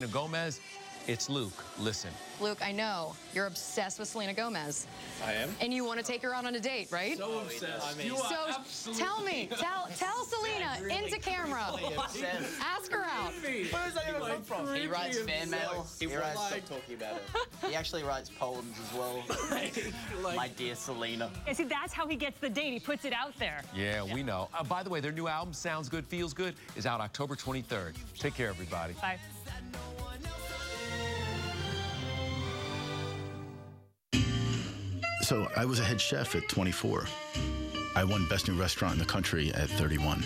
Selena Gomez. It's Luke. Listen. Luke, I know you're obsessed with Selena Gomez. I am. And you want to take her out on a date, right? So obsessed. I mean, so tell me, tell Selena into camera. Ask her out. Where does that even come from? He writes fan mail. He writes, Stop talking about it. He actually writes poems as well. My dear Selena. Yeah, see, that's how he gets the date. He puts it out there. Yeah, we know. By the way, their new album, Sounds Good, Feels Good, is out October 23rd. Take care, everybody. Bye. So I was a head chef at 24. I won Best New Restaurant in the country at 31.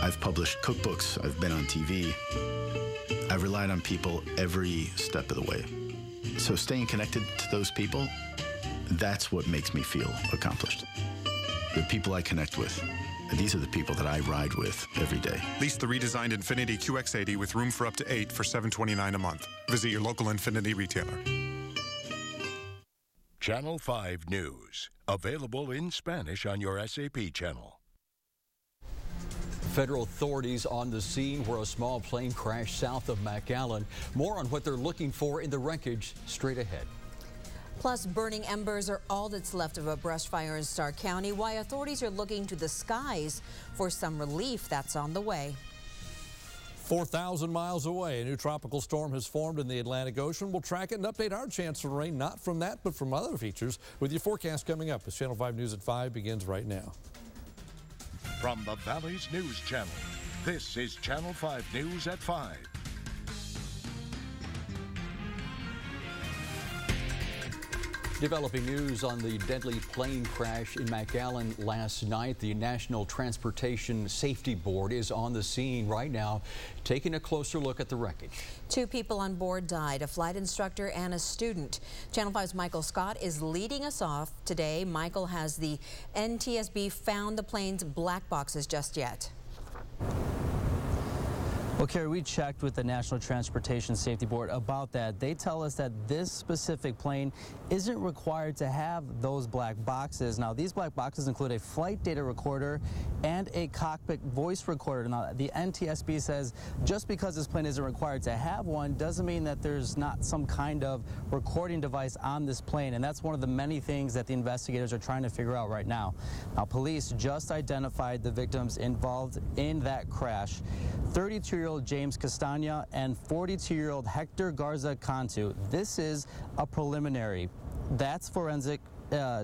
I've published cookbooks. I've been on TV. I've relied on people every step of the way. So staying connected to those people, that's what makes me feel accomplished. The people I connect with, these are the people that I ride with every day. Lease the redesigned Infiniti QX80 with room for up to 8 for $729 a month. Visit your local Infiniti retailer. Channel 5 News, available in Spanish on your SAP channel. Federal authorities on the scene where a small plane crashed south of McAllen. More on what they're looking for in the wreckage straight ahead. Plus, burning embers are all that's left of a brush fire in Starr County. Why authorities are looking to the skies for some relief that's on the way. 4,000 miles away, a new tropical storm has formed in the Atlantic Ocean. We'll track it and update our chance for rain, not from that, but from other features, with your forecast coming up as Channel 5 News at 5 begins right now. From the Valley's News Channel, this is Channel 5 News at 5. Developing news on the deadly plane crash in McAllen last night. The National Transportation Safety Board is on the scene right now, taking a closer look at the wreckage. 2 people on board died, a flight instructor and a student. Channel 5's Michael Scott is leading us off today. Michael, has the NTSB found the plane's black boxes just yet? Well, Carrie, we checked with the National Transportation Safety Board about that. They tell us that this specific plane isn't required to have those black boxes. Now, these black boxes include a flight data recorder and a cockpit voice recorder. Now, the NTSB says just because this plane isn't required to have one doesn't mean that there's not some kind of recording device on this plane, and that's one of the many things that the investigators are trying to figure out right now. Now, police just identified the victims involved in that crash. 32-year-old James Castagna and 42-year-old Hector Garza Cantu. This is a preliminary. That's forensic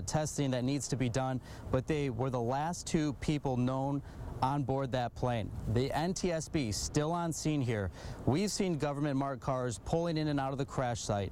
testing that needs to be done, but they were the last 2 people known on board that plane. The NTSB still on scene here. We've seen government marked cars pulling in and out of the crash site.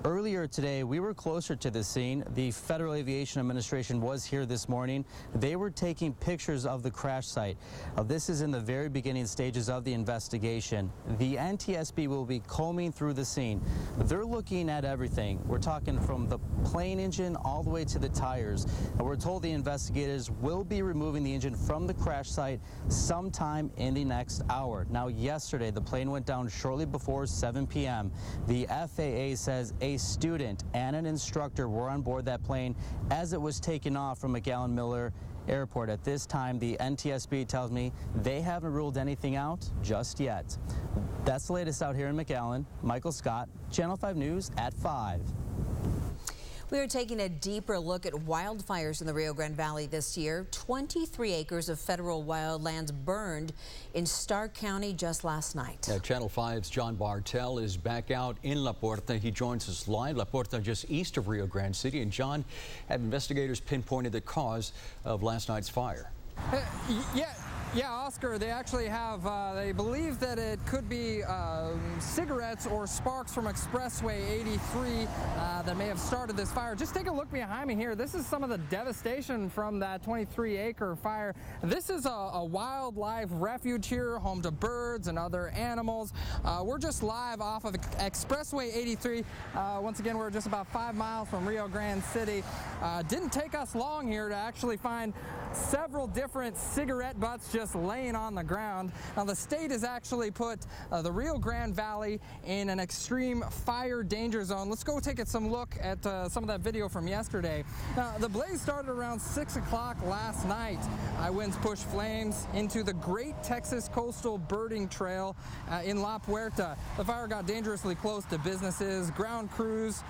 Earlier today, we were closer to the scene. The Federal Aviation Administration was here this morning. They were taking pictures of the crash site. This is in the very beginning stages of the investigation. The NTSB will be combing through the scene. They're looking at everything. We're talking from the plane engine all the way to the tires. And we're told the investigators will be removing the engine from the crash site sometime in the next hour. Now, yesterday, the plane went down shortly before 7 p.m. The FAA says a student and an instructor were on board that plane as it was taken off from McAllen Miller Airport. At this time, the NTSB tells me they haven't ruled anything out just yet. That's the latest out here in McAllen. Michael Scott, Channel 5 News at 5. We are taking a deeper look at wildfires in the Rio Grande Valley this year. 23 acres of federal wildlands burned in Starr County just last night. Channel 5's John Bartel is back out in La Puerta. He joins us live. La Puerta just east of Rio Grande City. And John, have investigators pinpointed the cause of last night's fire? Yeah, Oscar, they actually have, they believe that it could be cigarettes or sparks from Expressway 83 that may have started this fire. Just take a look behind me here. This is some of the devastation from that 23-acre fire. This is a wildlife refuge here, home to birds and other animals. We're just live off of Expressway 83. Once again, we're just about 5 miles from Rio Grande City. Didn't take us long here to actually find several different cigarette butts just laying on the ground. Now, the state has actually put the Rio Grande Valley Valley in an extreme fire danger zone. Let's go take some look at some of that video from yesterday. Now, the blaze started around 6 o'clock last night. High winds pushed flames into the Great Texas Coastal Birding Trail in La Puerta. The fire got dangerously close to businesses. Ground crews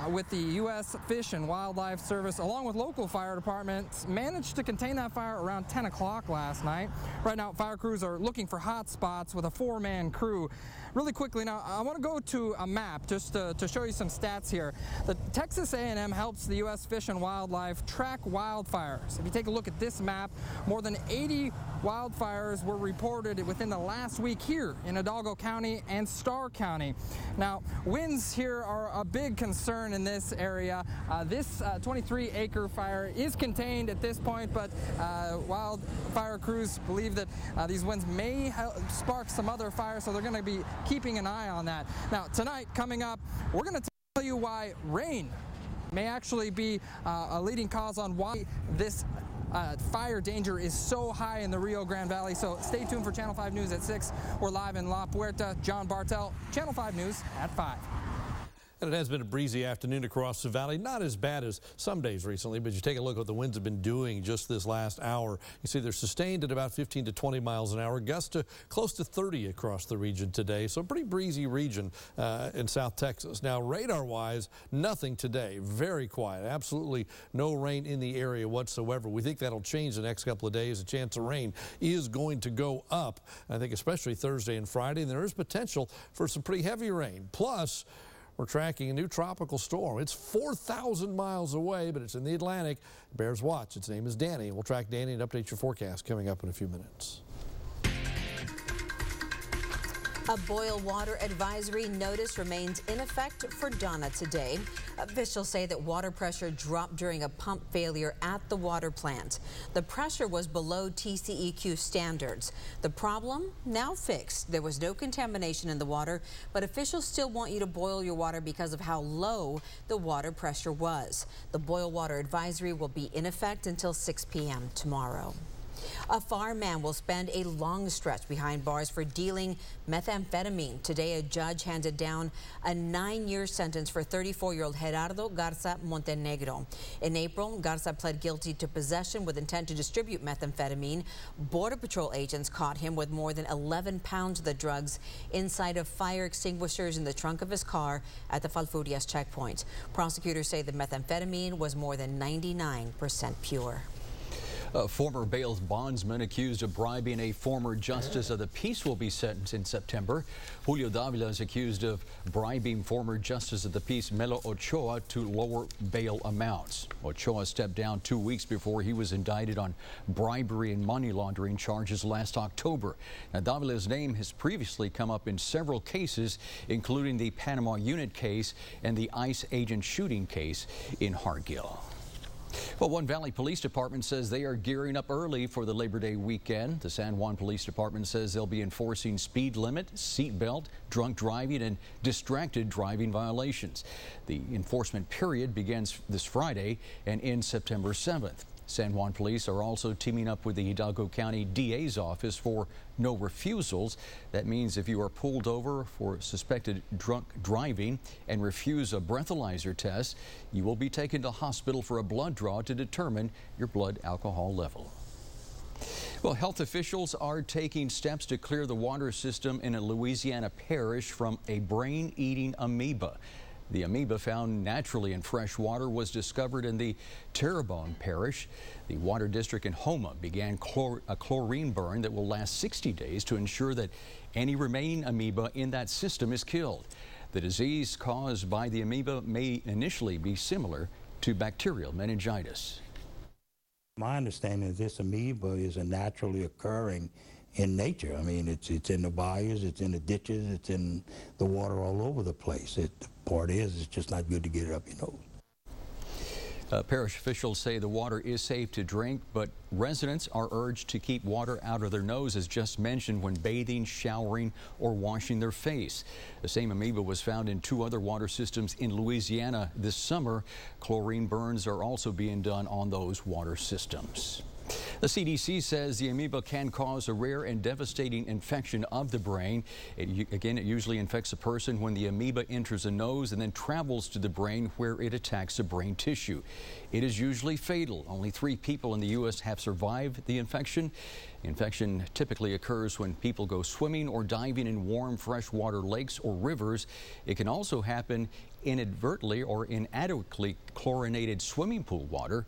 with the U.S. Fish and Wildlife Service, along with local fire departments, managed to contain that fire around 10 o'clock last night. Right now, fire crews are looking for hot spots with a 4-man crew. Really quickly now, I want to go to a map just to show you some stats here. The Texas A&M helps the U.S. Fish and Wildlife track wildfires. If you take a look at this map, more than 80 wildfires were reported within the last week here in Hidalgo County and Starr County. Now, winds here are a big concern in this area. This 23-acre fire is contained at this point, but wildfire crews believe that these winds may spark some other fires, so they're going to be keeping an eye on that. Now, tonight, coming up, we're going to tell you why rain may actually be a leading cause on why this fire danger is so high in the Rio Grande Valley. So stay tuned for Channel 5 News at 6. We're live in La Puerta. John Bartel, Channel 5 News at 5. And it has been a breezy afternoon across the valley. Not as bad as some days recently, but you take a look at what the winds have been doing just this last hour. You see they're sustained at about 15 to 20 miles an hour, gusts to close to 30 across the region today. So a pretty breezy region in South Texas. Now, radar-wise, nothing today. Very quiet. Absolutely no rain in the area whatsoever. We think that'll change the next couple of days. The chance of rain is going to go up, I think, especially Thursday and Friday. And there is potential for some pretty heavy rain. Plus, we're tracking a new tropical storm. It's 4,000 miles away, but it's in the Atlantic. Bears watch. Its name is Danny. We'll track Danny and update your forecast coming up in a few minutes. A boil water advisory notice remains in effect for Donna today. Officials say that water pressure dropped during a pump failure at the water plant. The pressure was below TCEQ standards. The problem now fixed. There was no contamination in the water, but officials still want you to boil your water because of how low the water pressure was. The boil water advisory will be in effect until 6 p.m. tomorrow. A farm man will spend a long stretch behind bars for dealing methamphetamine. Today, a judge handed down a 9-year sentence for 34-year-old Gerardo Garza Montenegro. In April, Garza pled guilty to possession with intent to distribute methamphetamine. Border Patrol agents caught him with more than 11 pounds of the drugs inside of fire extinguishers in the trunk of his car at the Falfurrias checkpoint. Prosecutors say the methamphetamine was more than 99% pure. A former bail bondsman accused of bribing a former justice of the peace will be sentenced in September. Julio Davila is accused of bribing former justice of the peace Melo Ochoa to lower bail amounts. Ochoa stepped down 2 weeks before he was indicted on bribery and money laundering charges last October. Now, Davila's name has previously come up in several cases, including the Panama Unit case and the ICE agent shooting case in Hargill. Well, One Valley Police Department says they are gearing up early for the Labor Day weekend. The San Juan Police Department says they'll be enforcing speed limit, seatbelt, drunk driving, and distracted driving violations. The enforcement period begins this Friday and ends September 7th. San Juan Police are also teaming up with the Hidalgo County DA's office for no refusals. That means if you are pulled over for suspected drunk driving and refuse a breathalyzer test, you will be taken to hospital for a blood draw to determine your blood alcohol level. Well, health officials are taking steps to clear the water system in a Louisiana parish from a brain-eating amoeba. The amoeba found naturally in fresh water was discovered in the Terrebonne Parish. The Water District in Houma began a chlorine burn that will last 60 days to ensure that any remaining amoeba in that system is killed. The disease caused by the amoeba may initially be similar to bacterial meningitis. My understanding is this amoeba is a naturally occurring in nature. I mean, it's in the bayous, it's in the ditches, it's in the water all over the place. The part is, it's just not good to get it up your nose. Parish officials say the water is safe to drink, but residents are urged to keep water out of their nose, as just mentioned, when bathing, showering, or washing their face. The same amoeba was found in 2 other water systems in Louisiana this summer. Chlorine burns are also being done on those water systems. The CDC says the amoeba can cause a rare and devastating infection of the brain. It usually infects a person when the amoeba enters the nose and then travels to the brain where it attacks the brain tissue. It is usually fatal. Only 3 people in the U.S. have survived the infection. The infection typically occurs when people go swimming or diving in warm freshwater lakes or rivers. It can also happen inadvertently or inadequately chlorinated swimming pool water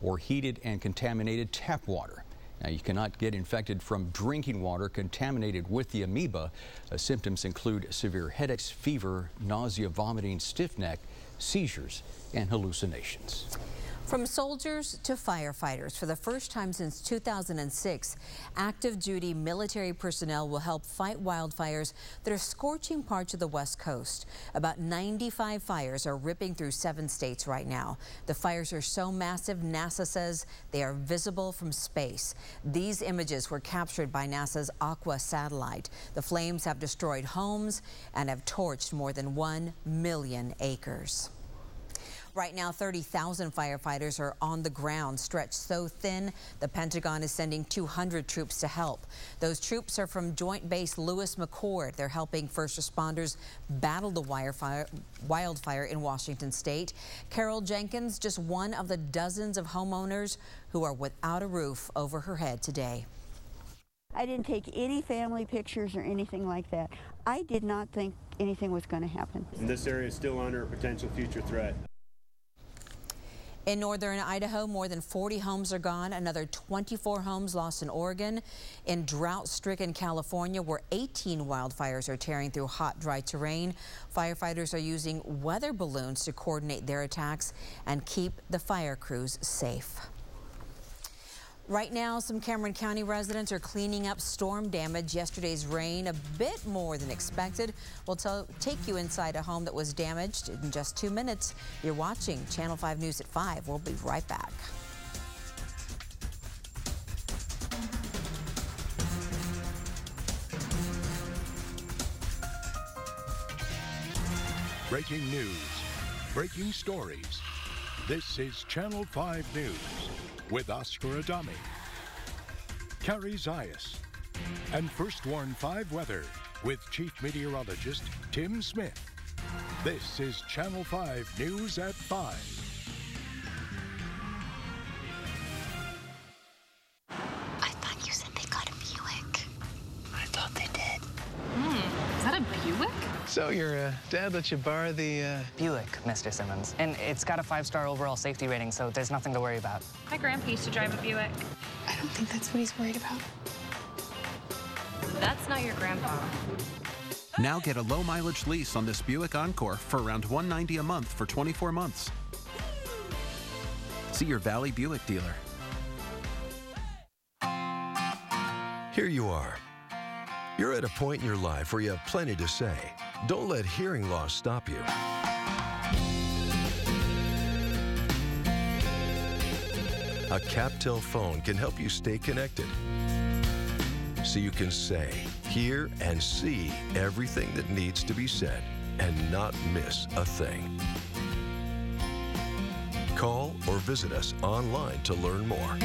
or heated and contaminated tap water. Now, you cannot get infected from drinking water contaminated with the amoeba. Symptoms include severe headaches, fever, nausea, vomiting, stiff neck, seizures, and hallucinations. From soldiers to firefighters, for the first time since 2006, active duty military personnel will help fight wildfires that are scorching parts of the West Coast. About 95 fires are ripping through 7 states right now. The fires are so massive, NASA says they are visible from space. These images were captured by NASA's Aqua satellite. The flames have destroyed homes and have torched more than 1 million acres. Right now, 30,000 firefighters are on the ground, stretched so thin, the Pentagon is sending 200 troops to help. Those troops are from Joint Base Lewis McChord. They're helping first responders battle the wildfire in Washington state. Carol Jenkins, just one of the dozens of homeowners who are without a roof over her head today. I didn't take any family pictures or anything like that. I did not think anything was going to happen. And this area is still under a potential future threat. In northern Idaho, more than 40 homes are gone. Another 24 homes lost in Oregon. In drought-stricken California, where 18 wildfires are tearing through hot, dry terrain, firefighters are using weather balloons to coordinate their attacks and keep the fire crews safe. Right now, some Cameron County residents are cleaning up storm damage. Yesterday's rain, a bit more than expected. We'll take you inside a home that was damaged in just 2 minutes. You're watching Channel 5 News at 5. We'll be right back. Breaking news, breaking stories. This is Channel 5 News with Oscar Adami, Carrie Zayas, and First Warn 5 Weather with Chief Meteorologist Tim Smith. This is Channel 5 News at 5. I thought you said they got a Buick. I thought they did. Is that a Buick? So your dad let you borrow the Buick, Mr. Simmons. And it's got a 5-star overall safety rating, so there's nothing to worry about. My grandpa used to drive a Buick. I don't think that's what he's worried about. That's not your grandpa. Now get a low-mileage lease on this Buick Encore for around $190 a month for 24 months. See your Valley Buick dealer. Here you are. You're at a point in your life where you have plenty to say. Don't let hearing loss stop you. A CapTel phone can help you stay connected, so you can say, hear, and see everything that needs to be said and not miss a thing. Call or visit us online to learn more.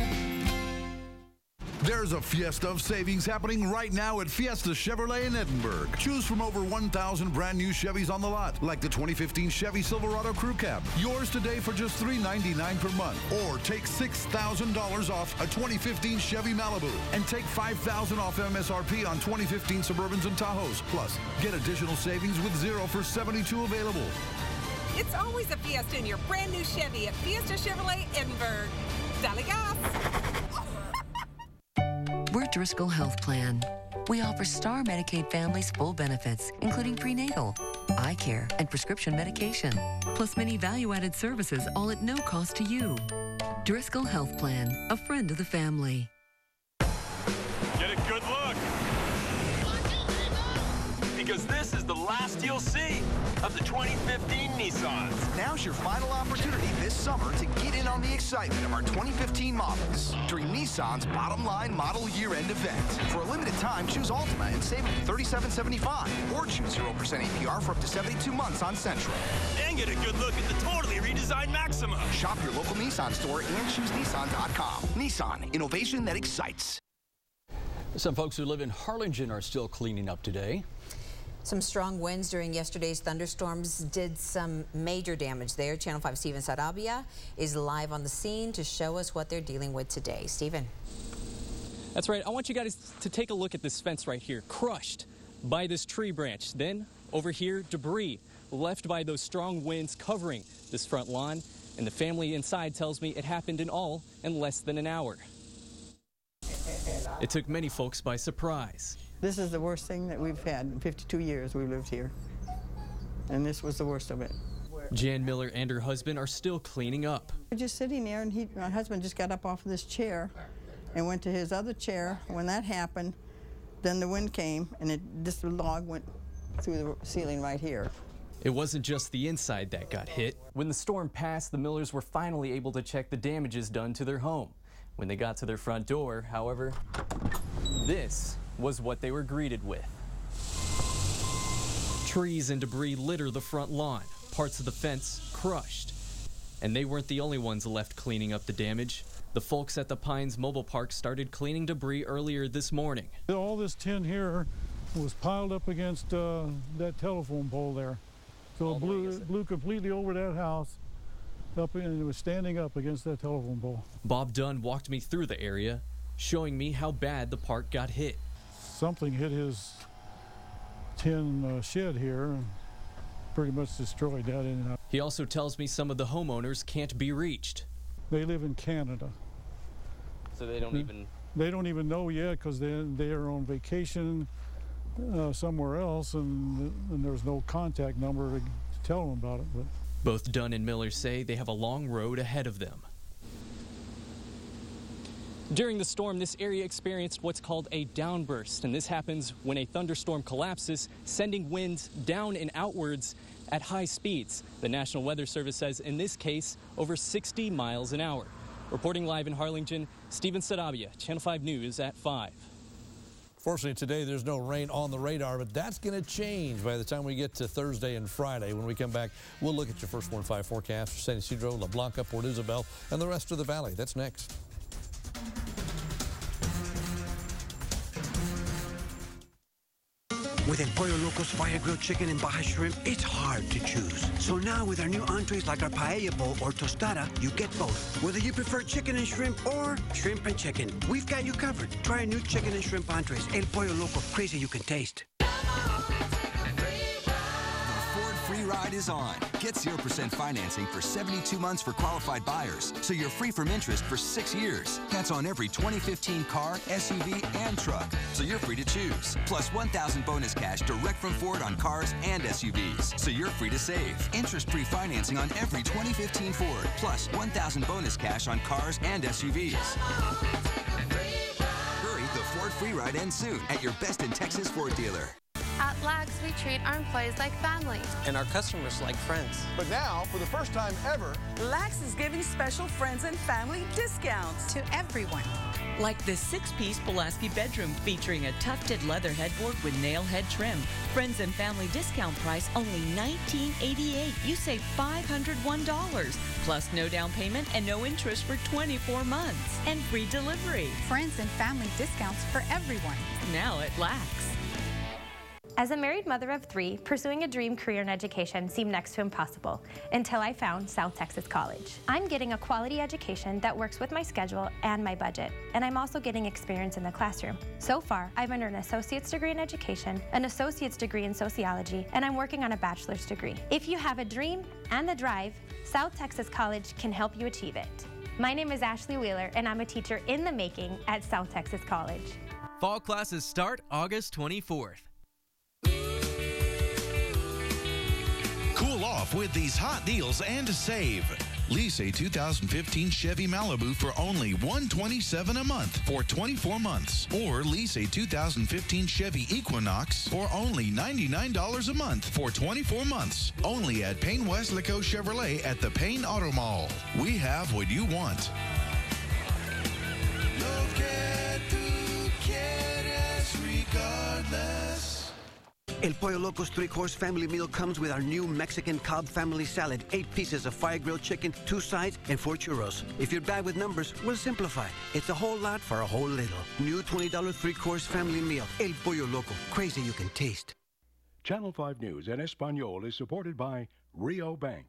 There's a fiesta of savings happening right now at Fiesta Chevrolet in Edinburgh. Choose from over 1,000 brand new Chevys on the lot, like the 2015 Chevy Silverado Crew Cab. Yours today for just $399 per month. Or take $6,000 off a 2015 Chevy Malibu. And take $5,000 off MSRP on 2015 Suburbans and Tahoes. Plus, get additional savings with 0 for 72 available. It's always a fiesta in your brand new Chevy at Fiesta Chevrolet Edinburgh. Dale gas! We're Driscoll Health Plan. We offer Star Medicaid families full benefits, including prenatal, eye care, and prescription medication, plus many value-added services, all at no cost to you. Driscoll Health Plan, a friend of the family. Get a good look. Because this is the last you'll see of the 2015 Nissans. Now's your final opportunity this summer to get in on the excitement of our 2015 models during Nissan's Bottom Line Model Year-End event. For a limited time, choose Altima and save up to $37.75, or choose 0% APR for up to 72 months on Sentra. And get a good look at the totally redesigned Maxima. Shop your local Nissan store and choose Nissan.com. Nissan, innovation that excites. Some folks who live in Harlingen are still cleaning up today. Some strong winds during yesterday's thunderstorms did some major damage there. Channel 5 Steven Sarabia is live on the scene to show us what they're dealing with today. Steven. That's right. I want you guys to take a look at this fence right here, crushed by this tree branch. Then over here, debris left by those strong winds covering this front lawn. And the family inside tells me it happened in less than an hour. It took many folks by surprise. This is the worst thing that we've had in 52 years we've lived here. And this was the worst of it. Jan Miller and her husband are still cleaning up. We're just sitting there, and my husband just got up off of this chair and went to his other chair. When that happened, then the wind came, and this log went through the ceiling right here. It wasn't just the inside that got hit. When the storm passed, the Millers were finally able to check the damages done to their home. When they got to their front door, however, this was what they were greeted with. Trees and debris litter the front lawn, parts of the fence crushed. And they weren't the only ones left cleaning up the damage. The folks at the Pines Mobile Park started cleaning debris earlier this morning. All this tin here was piled up against that telephone pole there. So it blew completely over that house, and it was standing up against that telephone pole. Bob Dunn walked me through the area, showing me how bad the park got hit. Something hit his tin shed here and pretty much destroyed that. He also tells me some of the homeowners can't be reached. They live in Canada. So they don't even... They don't even know yet because they are on vacation somewhere else, and there's no contact number to tell them about it. But both Dunn and Miller say they have a long road ahead of them. During the storm, this area experienced what's called a downburst, and this happens when a thunderstorm collapses, sending winds down and outwards at high speeds. The National Weather Service says in this case, over 60 miles an hour. Reporting live in Harlingen, Steven Sarabia, Channel 5 News at 5. Fortunately, today there's no rain on the radar, but that's going to change by the time we get to Thursday and Friday. When we come back, we'll look at your First Warn 5 forecast for San Ysidro, La Blanca, Port Isabel, and the rest of the valley. That's next. With El Pollo Loco's fire grilled chicken and Baja shrimp, it's hard to choose. So now with our new entrees like our paella bowl or tostada, you get both. Whether you prefer chicken and shrimp or shrimp and chicken, we've got you covered. Try our new chicken and shrimp entrees. El Pollo Loco, crazy you can taste. Free ride is on. Get 0% financing for 72 months for qualified buyers, so you're free from interest for 6 years. That's on every 2015 car, SUV, and truck, so you're free to choose. Plus $1,000 bonus cash direct from Ford on cars and SUVs, so you're free to save. Interest-free financing on every 2015 Ford, plus $1,000 bonus cash on cars and SUVs. Hurry, the Ford Free Ride ends soon at your Best in Texas Ford dealer. At Lax, we treat our employees like family. And our customers like friends. But now, for the first time ever, Lax is giving special friends and family discounts to everyone. Like the 6-piece Pulaski bedroom featuring a tufted leather headboard with nail head trim. Friends and family discount price only $19.88. You save $501. Plus no down payment and no interest for 24 months. And free delivery. Friends and family discounts for everyone. Now at Lax. As a married mother of 3, pursuing a dream career in education seemed next to impossible until I found South Texas College. I'm getting a quality education that works with my schedule and my budget, and I'm also getting experience in the classroom. So far, I've earned an associate's degree in education, an associate's degree in sociology, and I'm working on a bachelor's degree. If you have a dream and the drive, South Texas College can help you achieve it. My name is Ashley Wheeler, and I'm a teacher in the making at South Texas College. Fall classes start August 24th. Cool off with these hot deals and save. Lease a 2015 Chevy Malibu for only $127 a month for 24 months. Or lease a 2015 Chevy Equinox for only $99 a month for 24 months. Only at Payne Weslaco Chevrolet at the Payne Auto Mall. We have what you want. Lo que tú quieres regardless. El Pollo Loco's 3-course family meal comes with our new Mexican Cobb family salad, 8 pieces of fire-grilled chicken, 2 sides, and 4 churros. If you're bad with numbers, we'll simplify. It's a whole lot for a whole little. New $20 3-course family meal. El Pollo Loco. Crazy you can taste. Channel 5 News en Espanol is supported by Rio Bank.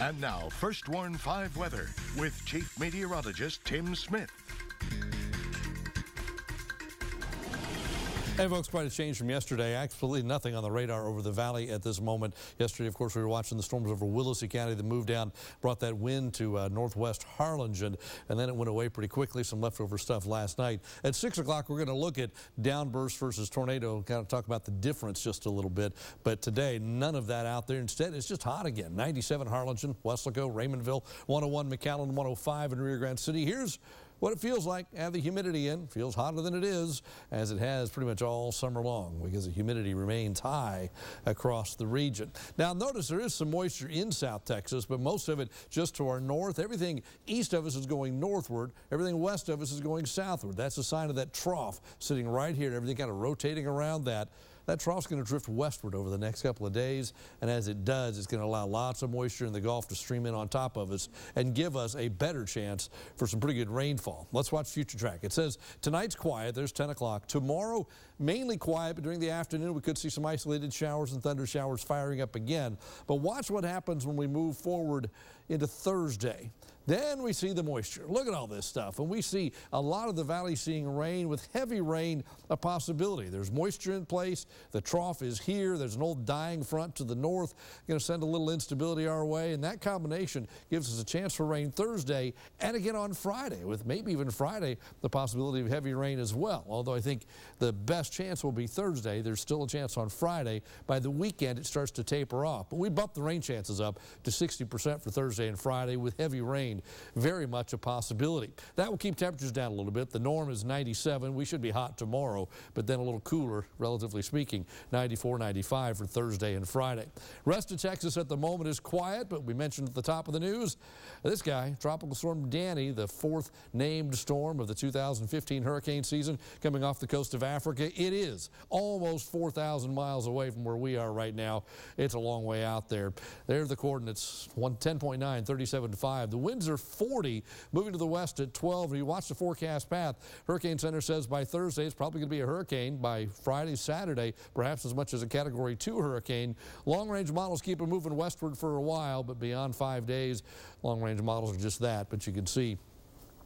And now, First Warn 5 weather with Chief Meteorologist Tim Smith. Hey folks, quite a change from yesterday. Absolutely nothing on the radar over the valley at this moment. Yesterday, of course, we were watching the storms over Willacy County that moved down, brought that wind to northwest Harlingen, and then it went away pretty quickly. Some leftover stuff last night. At 6 o'clock, we're going to look at downburst versus tornado, kind of talk about the difference just a little bit. But today, none of that out there. Instead, it's just hot again. 97 Harlingen, Weslaco, Raymondville, 101 McAllen, 105 in Rio Grande City. Here's what it feels like. Add the humidity in. Feels hotter than it is, as it has pretty much all summer long, because the humidity remains high across the region. Now notice there is some moisture in South Texas, but most of it just to our north. Everything east of us is going northward. Everything west of us is going southward. That's a sign of that trough sitting right here, and everything kind of rotating around that. That trough's going to drift westward over the next couple of days, and as it does, it's going to allow lots of moisture in the Gulf to stream in on top of us and give us a better chance for some pretty good rainfall. Let's watch Future Track. It says tonight's quiet. There's 10 o'clock. Tomorrow, mainly quiet, but during the afternoon, we could see some isolated showers and thunder showers firing up again. But watch what happens when we move forward into Thursday. Then we see the moisture. Look at all this stuff. And we see a lot of the valley seeing rain, with heavy rain a possibility. There's moisture in place. The trough is here. There's an old dying front to the north. Going to send a little instability our way. And that combination gives us a chance for rain Thursday and again on Friday, with maybe even Friday the possibility of heavy rain as well. Although I think the best chance will be Thursday. There's still a chance on Friday. By the weekend, it starts to taper off. But we bump the rain chances up to 60% for Thursday and Friday, with heavy rain very much a possibility. That will keep temperatures down a little bit. The norm is 97. We should be hot tomorrow, but then a little cooler, relatively speaking, 94, 95 for Thursday and Friday. Rest of Texas at the moment is quiet, but we mentioned at the top of the news, this guy, Tropical Storm Danny, the 4th named storm of the 2015 hurricane season, coming off the coast of Africa. It is almost 4,000 miles away from where we are right now. It's a long way out there. There are the coordinates, 10.9, 37.5. The winds are 40, moving to the west at 12. If you watch the forecast path, Hurricane Center says by Thursday it's probably going to be a hurricane. By Friday, Saturday, perhaps as much as a Category 2 hurricane. Long-range models keep it moving westward for a while, but beyond 5 days, long-range models are just that. But you can see,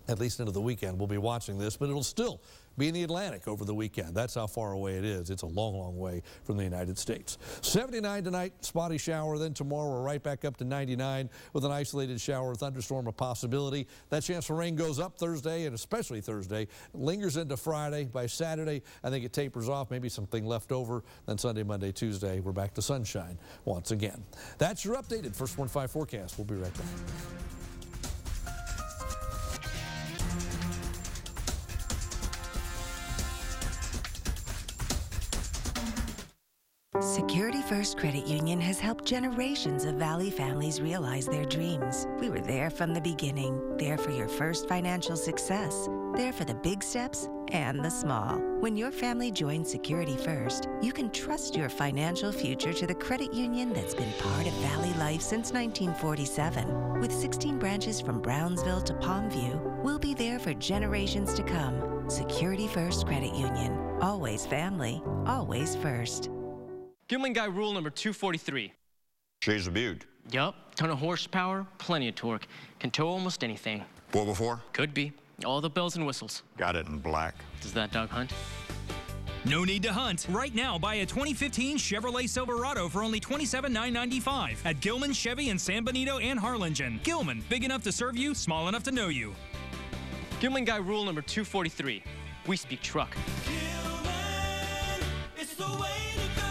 at least into the weekend, we'll be watching this, but it'll still be in the Atlantic over the weekend. That's how far away it is. It's a long, long way from the United States. 79 tonight, spotty shower. Then tomorrow we're right back up to 99 with an isolated shower, thunderstorm a possibility. That chance for rain goes up Thursday, and especially Thursday. Lingers into Friday. By Saturday, I think it tapers off, maybe something left over. Then Sunday, Monday, Tuesday, we're back to sunshine once again. That's your updated First Warn 5 forecast. We'll be right back. Security First Credit Union has helped generations of Valley families realize their dreams. We were there from the beginning, there for your first financial success, there for the big steps and the small. When your family joins Security First, you can trust your financial future to the credit union that's been part of Valley life since 1947. With 16 branches from Brownsville to Palmview, we'll be there for generations to come. Security First Credit Union. Always family, always first. Gilman Guy rule number 243. She's a beaut. Yup. Ton of horsepower, plenty of torque. Can tow almost anything. 4x4? Could be. All the bells and whistles. Got it in black. Does that dog hunt? No need to hunt. Right now, buy a 2015 Chevrolet Silverado for only $27,995 at Gilman Chevy in San Benito and Harlingen. Gilman, big enough to serve you, small enough to know you. Gilman Guy rule number 243. We speak truck. Gilman, it's the way to go.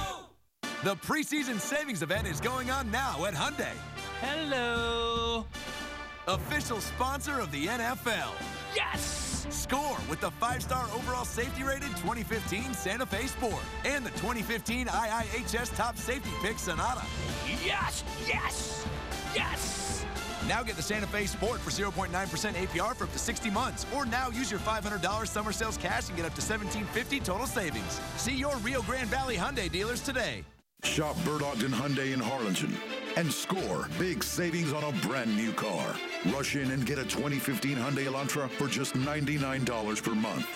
The preseason savings event is going on now at Hyundai. Hello. Official sponsor of the NFL. Yes! Score with the 5-star overall safety rated 2015 Santa Fe Sport and the 2015 IIHS Top Safety Pick Sonata. Yes! Yes! Yes! Now get the Santa Fe Sport for 0.9% APR for up to 60 months. Or now use your $500 summer sales cash and get up to $1,750 total savings. See your Rio Grande Valley Hyundai dealers today. Shop Bert Ogden Hyundai in Harlingen and score big savings on a brand new car. Rush in and get a 2015 Hyundai Elantra for just $99 per month.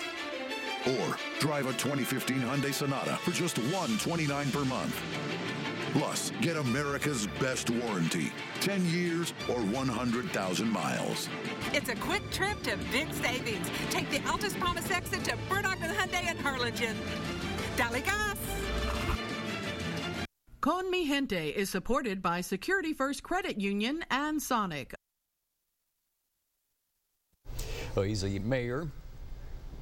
Or drive a 2015 Hyundai Sonata for just $129 per month. Plus, get America's best warranty, 10 years or 100,000 miles. It's a quick trip to big savings. Take the Altus Promise exit to Bert Ogden Hyundai in Harlingen. Dale gas! Con Mi Gente is supported by Security First Credit Union and Sonic. Well, he's a mayor,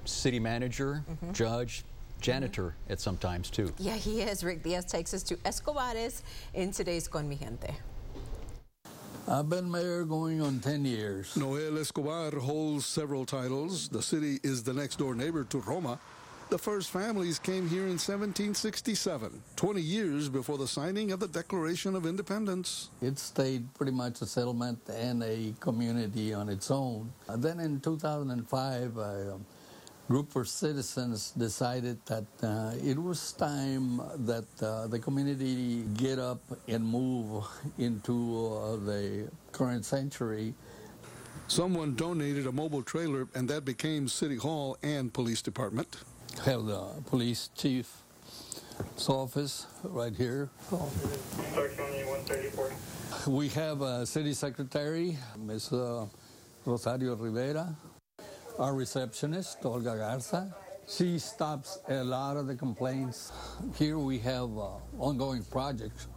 city manager, judge, janitor at sometimes too. Yeah, he is. Rick Diaz takes us to Escobares in today's Con Mi Gente. I've been mayor going on 10 years. Noel Escobar holds several titles. The city is the next door neighbor to Roma. The first families came here in 1767, 20 years before the signing of the Declaration of Independence. It stayed pretty much a settlement and a community on its own. Then in 2005, a group of citizens decided that it was time that the community get up and move into the current century. Someone donated a mobile trailer, and that became City Hall and Police Department. Have the police chief's office right here. We have a city secretary, Ms. Rosario Rivera, our receptionist, Olga Garza. She stops a lot of the complaints. Here we have ongoing projects.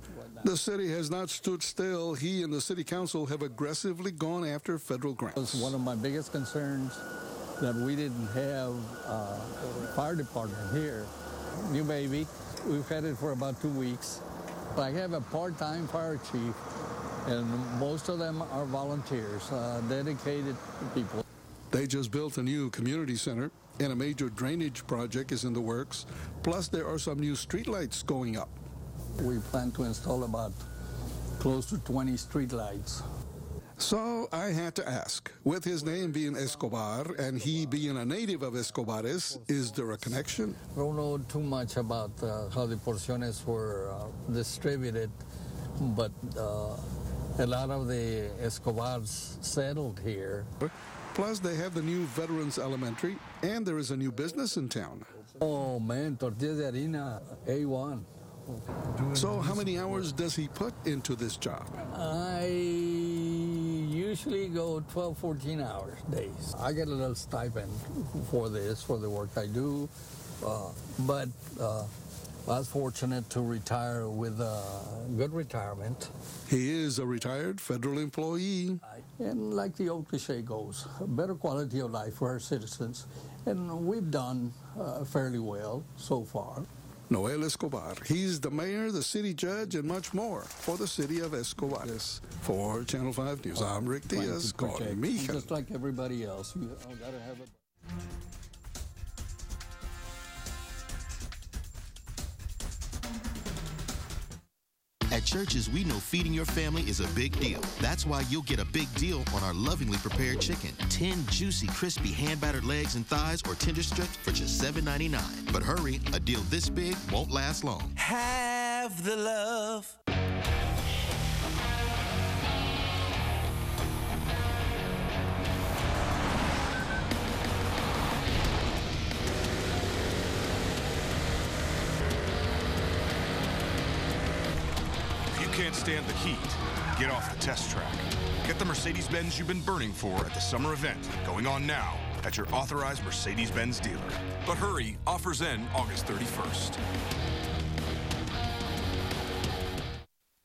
The city has not stood still. He and the city council have aggressively gone after federal grants. One of my biggest concerns that we didn't have a fire department here. New baby. We've had it for about 2 weeks. I have a part-time fire chief, and most of them are volunteers, dedicated people. They just built a new community center, and a major drainage project is in the works. Plus, there are some new streetlights going up. We plan to install about close to 20 streetlights. So I had to ask, with his name being Escobar and he being a native of Escobares, is there a connection? I don't know too much about how the porciones were distributed, but a lot of the Escobars settled here. Plus, they have the new Veterans Elementary, and there is a new business in town. Oh, man, tortilla de harina, A1. So how many hours does he put into this job? I usually go 12, 14 hours days. I get a little stipend for this, for the work I do, but I was fortunate to retire with a good retirement. He is a retired federal employee. And like the old cliche goes, a better quality of life for our citizens. And we've done fairly well so far. Noel Escobar. He's the mayor, the city judge, and much more for the city of Escobares. For Channel 5 News, I'm Rick Diaz. Con Mi Gente. Just like everybody else, you gotta have a... At Church's, we know feeding your family is a big deal. That's why you'll get a big deal on our lovingly prepared chicken. 10 juicy, crispy, hand-battered legs and thighs or tender strips for just $7.99. But hurry, a deal this big won't last long. Have the love. Can't stand the heat, get off the test track. Get the Mercedes-Benz you've been burning for at the summer event going on now at your authorized Mercedes-Benz dealer. But hurry, offers end August 31st.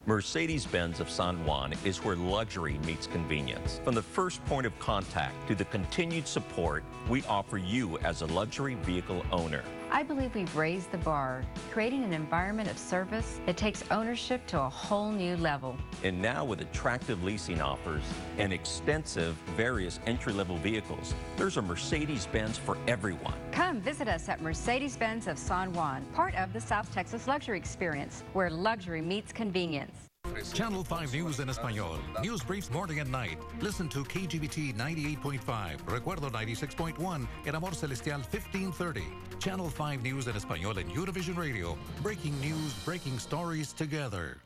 Mercedes-Benz of San Juan is where luxury meets convenience. From the first point of contact to the continued support we offer you as a luxury vehicle owner. I believe we've raised the bar, creating an environment of service that takes ownership to a whole new level. And now with attractive leasing offers and extensive various entry-level vehicles, there's a Mercedes-Benz for everyone. Come visit us at Mercedes-Benz of San Juan, part of the South Texas Luxury Experience, where luxury meets convenience. Channel 5 News en Español. News briefs morning and night. Listen to KGBT 98.5, Recuerdo 96.1, and Amor Celestial 1530. Channel 5 News en Español and Univision Radio. Breaking news, breaking stories together.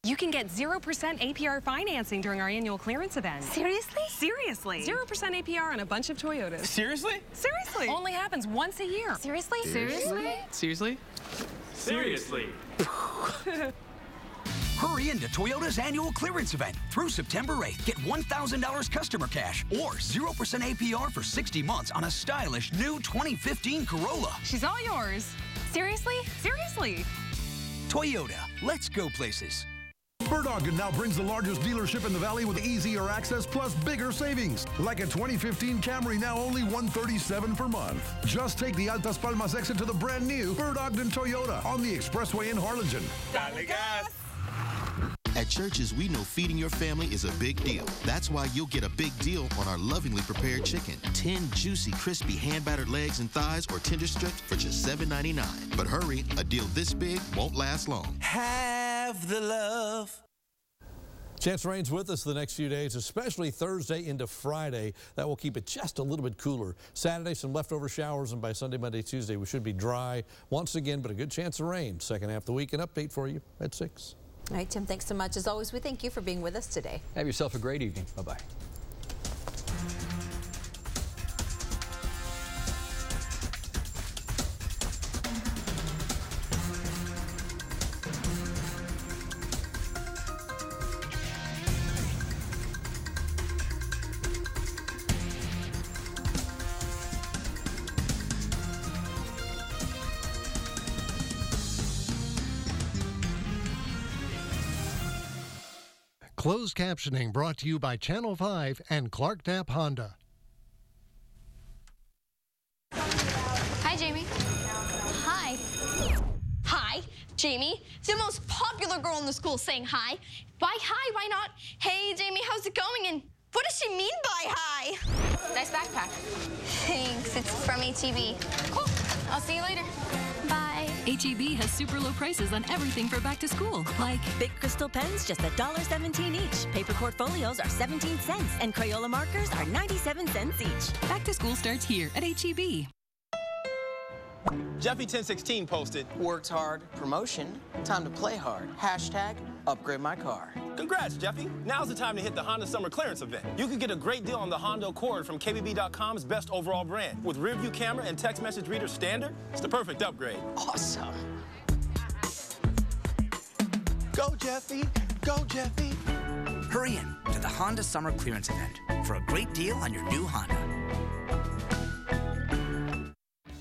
You can get 0% APR financing during our annual clearance event. Seriously? Seriously. 0% APR on a bunch of Toyotas. Seriously? Seriously. Only happens once a year. Seriously? Seriously? Seriously? Seriously. Hurry into Toyota's annual clearance event through September 8th. Get $1,000 customer cash or 0% APR for 60 months on a stylish new 2015 Corolla. She's all yours. Seriously? Seriously. Toyota, let's go places. Bird Ogden now brings the largest dealership in the valley with easier access plus bigger savings. Like a 2015 Camry, now only $137 per month. Just take the Altas Palmas exit to the brand new Bird Ogden Toyota on the Expressway in Harlingen. Dale gas. At Churches, we know feeding your family is a big deal. That's why you'll get a big deal on our lovingly prepared chicken. 10 juicy, crispy, hand-battered legs and thighs or tender strips for just $7.99. But hurry, a deal this big won't last long. Have the love. Chance of rain's with us the next few days, especially Thursday into Friday. That will keep it just a little bit cooler. Saturday, some leftover showers, and by Sunday, Monday, Tuesday, we should be dry once again, but a good chance of rain. Second half of the week, an update for you at 6. All right, Tim, thanks so much. As always, we thank you for being with us today. Have yourself a great evening. Bye-bye. Closed captioning brought to you by Channel 5 and Clark Knapp Honda. Hi, Jamie. Hi. Hi, Jamie. The most popular girl in the school saying hi. Why hi? Why not? Hey, Jamie, how's it going? And what does she mean by hi? Nice backpack. Thanks. It's from H-E-B. Cool. I'll see you later. Bye. H-E-B has super low prices on everything for back to school, like Big Crystal pens, just $1.17 each. Paper portfolios are 17 cents, and Crayola markers are 97 cents each. Back to school starts here at H-E-B. Jeffy1016 posted, worked hard, promotion, time to play hard, hashtag upgrade my car. Congrats, Jeffy. Now's the time to hit the Honda Summer Clearance event. You can get a great deal on the Honda Accord from KBB.com's best overall brand. With rear view camera and text message reader standard, it's the perfect upgrade. Awesome. Go, Jeffy. Go, Jeffy. Hurry in to the Honda Summer Clearance event for a great deal on your new Honda.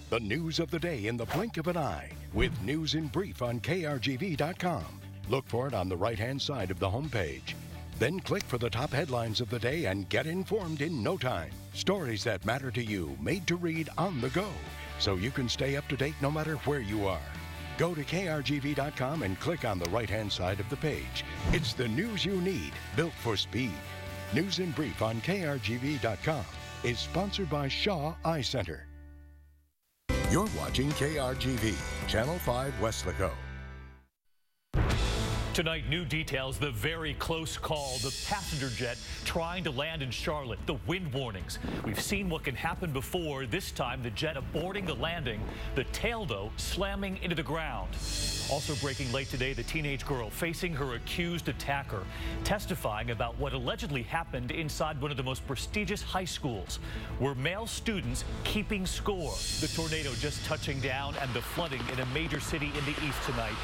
The news of the day in the blink of an eye with News in Brief on KRGV.com. Look for it on the right-hand side of the homepage. Then click for the top headlines of the day and get informed in no time. Stories that matter to you, made to read on the go, so you can stay up to date no matter where you are. Go to KRGV.com and click on the right-hand side of the page. It's the news you need, built for speed. News in Brief on KRGV.com is sponsored by Shaw Eye Center. You're watching KRGV, Channel 5 Weslaco. Tonight, new details, the very close call, the passenger jet trying to land in Charlotte, the wind warnings. We've seen what can happen before, this time the jet aborting the landing, the tail, though, slamming into the ground. Also breaking late today, the teenage girl facing her accused attacker, testifying about what allegedly happened inside one of the most prestigious high schools. Were male students keeping score? The tornado just touching down and the flooding in a major city in the east tonight.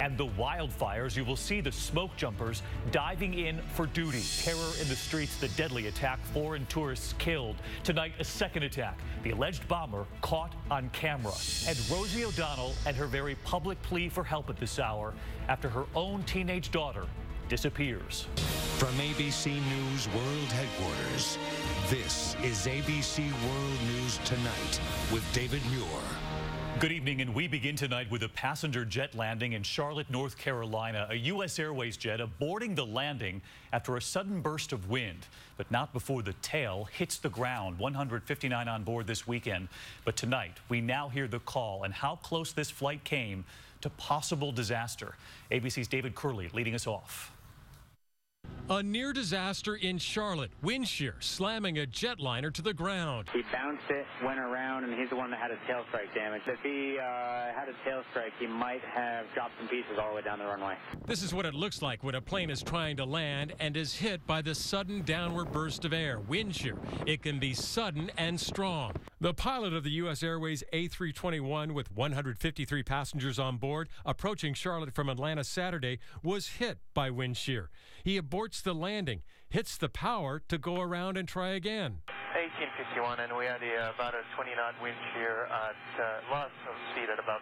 And the wildfires, you will see the smoke jumpers diving in for duty. Terror in the streets, the deadly attack, foreign tourists killed. Tonight, a second attack, the alleged bomber caught on camera. And Rosie O'Donnell and her very public plea for help at this hour after her own teenage daughter disappears. From ABC News World Headquarters, this is ABC World News Tonight with David Muir. Good evening, and we begin tonight with a passenger jet landing in Charlotte, North Carolina. A U.S. Airways jet aborting the landing after a sudden burst of wind, but not before the tail hits the ground. 159 on board this weekend. But tonight, we now hear the call and how close this flight came to possible disaster. ABC's David Curley leading us off. A near disaster in Charlotte. Wind shear slamming a jetliner to the ground. He bounced it, went around, and he's the one that had a tail strike damage. If he had a tail strike, he might have dropped some pieces all the way down the runway. This is what it looks like when a plane is trying to land and is hit by the sudden downward burst of air. Wind shear. It can be sudden and strong. The pilot of the U.S. Airways A321 with 153 passengers on board approaching Charlotte from Atlanta Saturday was hit by wind shear. He aborts the landing, hits the power to go around and try again. 1851, and we had about a 20-knot wind shear at loss of speed at about